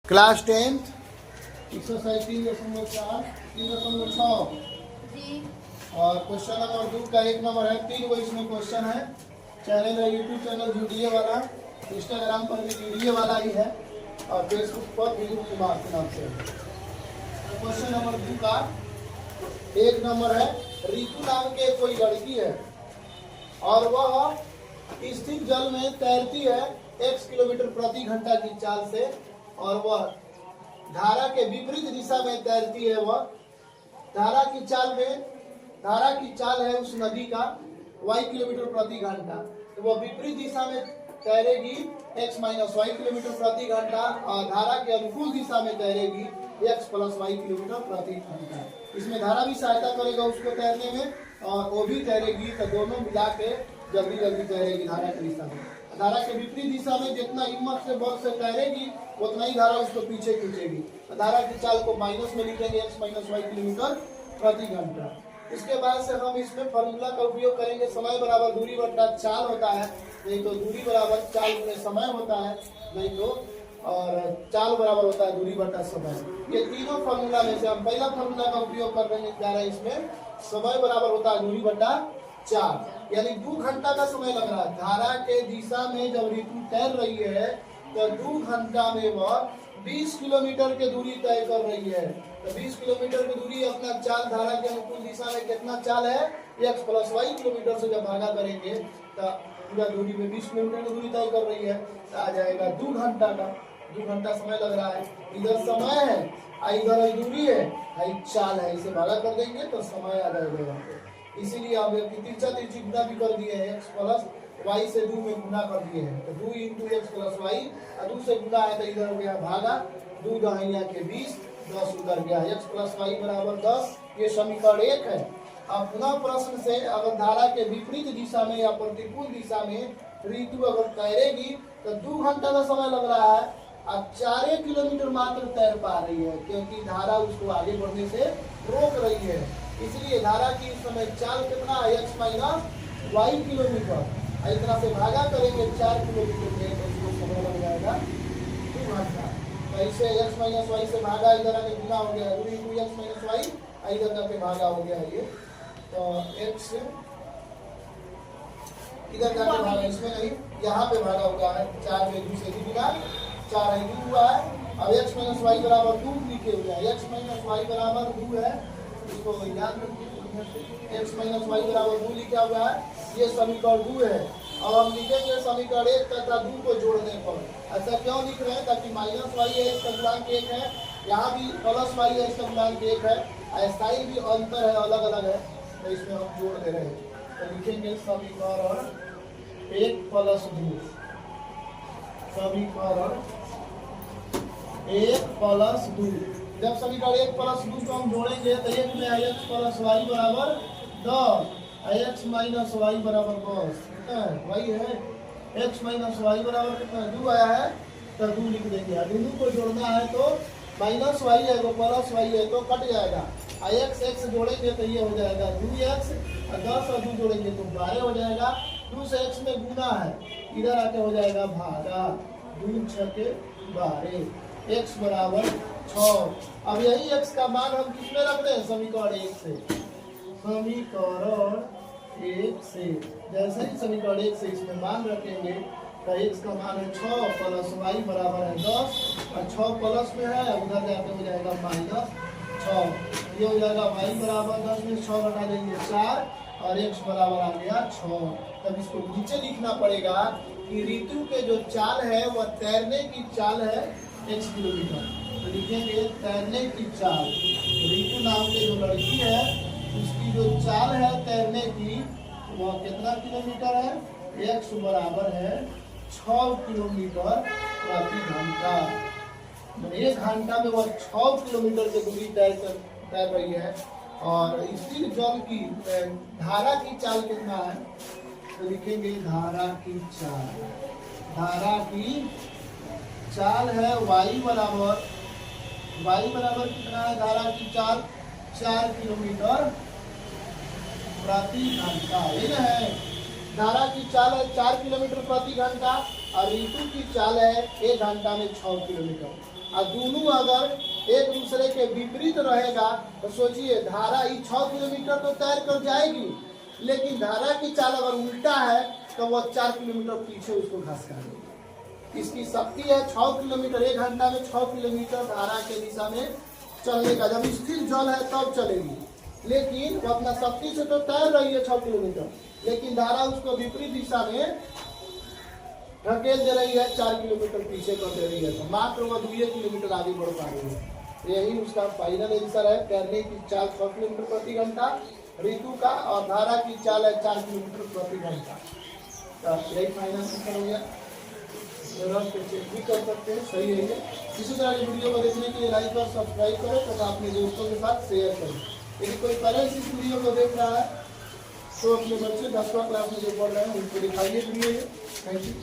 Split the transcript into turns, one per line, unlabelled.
Class 10th exercise 3.4 3.6 और question number 2 का 1 number है। 3 वो इसमें क्वेश्चन है। चैनल है यूट्यूब चैनल जुड़िए वाला, इंस्टाग्राम पर भी जुड़िए वाला ही है और फेसबुक पर विजू कुमार के नाम से। क्वेश्चन नंबर 2 का 1 नंबर है। रितु नाम के कोई लड़की है और वह स्थिर जल में तैरती है x किलोमीटर प्रति घंटा की चाल से और वह धारा के विपरीत दिशा में तैरती है। वह धारा की चाल है उस नदी का y किलोमीटर प्रति घंटा, तो वह विपरीत दिशा में तैरेगी x माइनस वाई किलोमीटर प्रति घंटा और धारा के अनुकूल दिशा में तैरेगी x प्लस वाई किलोमीटर प्रति घंटा। इसमें धारा भी सहायता करेगा उसको तैरने में और वो भी तैरेगी, तो दोनों मिला के जल्दी जल्दी तैरेगी धारा की दिशा में। धारा के विपरीत दिशा में जितना हिम्मत से बल से तैरेगी उतना ही धारा उसको पीछे खींचेगी। धारा की चाल को माइनस में लिखेंगे x माइनस वाई किलोमीटर प्रति घंटा। इसके बाद से हम इसमें फॉर्मूला का उपयोग करेंगे। समय बराबर दूरी बट्टा चाल होता है, नहीं तो दूरी बराबर चाल में समय होता है, नहीं तो और चाल बराबर होता है दूरी बट्टा समय। ये तीनों फॉर्मूला में से हम पहला फॉर्मूला का उपयोग कर रहे हैं। इसमें समय बराबर होता है दूरी बट्टा चाल, यानी 2 घंटा का समय लग रहा है। धारा के दिशा में जब ऋतु तैर रही है तो 2 घंटा में वह 20 किलोमीटर की दूरी तय कर रही है। तो 20 किलोमीटर की दूरी अपना चाल धारा के अनुकूल दिशा में कितना चाल है x प्लस वाई किलोमीटर से जब भागा करेंगे तो पूरा दूरी में 20 किलोमीटर की दूरी तय कर रही है, तो आ जाएगा 2 घंटा का। 2 घंटा समय लग रहा है। इधर समय है, इधर दूरी है, चाल है, इसे भागा कर देंगे तो समय आ जाएगा यहाँ पे। इसीलिए अब तिरछा तिरछी गुना भी कर दिए हैं, x प्लस वाई से 2 में गुना कर दिए हैं, तो 2 इंटू एक्स प्लस वाई, 2 से गुना है तो इधर हो गया भागा, 2 दहिया के 20, 10 उधर गया, x प्लस वाई बराबर 10। ये समीकरण 1 है। अब पुनः प्रश्न से अगर धारा के विपरीत दिशा में या प्रतिकूल दिशा में ऋतु अगर तैरेगी तो 2 घंटा का समय लग रहा है और 4 किलोमीटर मात्र तैर पा रही है, क्योंकि धारा उसको आगे बढ़ने से रोक रही है। इसलिए धारा की इस समय चाल कितना है x माइनस वाई किलोमीटर। इस तरह से भागा करेंगे 4 किलोमीटर में तो उसको समय लग जाएगा 2 घंटा। तो इसे x माइनस वाई से भागा, इधर आके गुना हो गया, दूरी इंटू x माइनस वाई, इधर जाके भागा हो गया ये, तो x इधर जाके भागा, इसमें नहीं यहाँ पे भागा हुआ है। 4 में 2 से गुना 4 है 2 हुआ है। अब x माइनस वाई बराबर 2 लिखे हुए हैं। x माइनस वाई बराबर 2 है, इसको याद रखिए। x माइनस वाई बराबर 2 लिखा हुआ है, ये समीकरण 2 है। अब हम लिखेंगे समीकरण 1 तथा 2 को जोड़ने पर। ऐसा क्यों लिख रहे हैं? ताकि माइनस वाई है इसका गुणांक 1 है, यहाँ भी प्लस वाई है इसका गुणांक 1 है, ऐसा ही भी अंतर है, अलग अलग है, तो इसमें हम जोड़ दे रहे हैं। तो लिखेंगे समीकरण 1 प्लस 2, समीकरण 1 प्लस 2। जब समीकरण 1 प्लस 2 को हम जोड़ेंगे तो 1 में x प्लस वाई बराबर 10, x माइनस वाई बराबर 10, कितना है वाई है, x माइनस वाई बराबर कितना है 2 आया है, तो 2 लिख देंगे। दोनों को जोड़ना है तो माइनस वाई है तो प्लस वाई है तो कट जाएगा, x जोड़ेंगे तो ये हो जाएगा 2x और 10 और 2 जोड़ेंगे तो 12 हो जाएगा। 2 से x में गुना है, इधर आके हो जाएगा भागा, 2 6 12, x बराबर 6। अब यही x का मान हम किसमें रख रहे हैं? समीकरण 1 से। समीकरण 1 से जैसे ही समीकरण 1 से इसमें मान रखेंगे तो x का मान है 6 प्लस वाई बराबर है 10 और 6 प्लस में है, उधर जाके हो जाएगा माइनस 6। ये हो जाएगा वाई बराबर 10 में 6 घटा देंगे 4 और x बराबर आ गया 6। तब इसको नीचे लिखना पड़ेगा कि ऋतु के जो चाल है वह तैरने की चाल है x किलोमीटर। तो लिखेंगे तैरने की चाल, ऋतु नाम के जो लड़की है उसकी जो चाल है तैरने की वह कितना किलोमीटर है? x बराबर है 6 किलोमीटर प्रति घंटा। 1 घंटा में वह 6 किलोमीटर की दूरी तैर रही है। और स्थिर जल की धारा की चाल कितना है? तो लिखेंगे धारा की चाल, धारा की चाल है y बराबर कितना है? धारा की चाल 4 किलोमीटर प्रति घंटा। ये है धारा की चाल है 4 किलोमीटर प्रति घंटा और ऋतु की चाल है 1 घंटा में 6 किलोमीटर। और दोनों अगर एक दूसरे के विपरीत रहेगा तो सोचिए धारा 6 किलोमीटर तो तैर कर जाएगी, लेकिन धारा की चाल अगर उल्टा है तो वह 4 किलोमीटर पीछे उसको घास खाएगी। इसकी शक्ति है 6 किलोमीटर, 1 घंटा में 6 किलोमीटर धारा के दिशा में चलने का। जब स्थिर जल है तब चलेगी, लेकिन वो अपना शक्ति से तो तैर रही है 6 किलोमीटर, लेकिन धारा उसको विपरीत दिशा में ढकेल दे रही है, 4 किलोमीटर पीछे कर दे रही है, तो मात्र वह 2 किलोमीटर आगे बढ़ पा रही है। यही उसका फाइनल आंसर है। तैरने की चाल 6 किलोमीटर प्रति घंटा ऋतु का, और धारा की चाल है 4 किलोमीटर प्रति घंटा। तो यही फाइनल आंसर हो गया। चेक भी कर सकते हैं, सही है। इसी तरह की वीडियो को देखने के लिए लाइक और सब्सक्राइब करें तथा अपने दोस्तों के साथ शेयर करें। यदि कोई पेरेंट्स इस वीडियो को देख रहा है तो अपने बच्चे 10वीं क्लास में जो पढ़ रहे हैं उनको दिखाइए वीडियो। Thank you.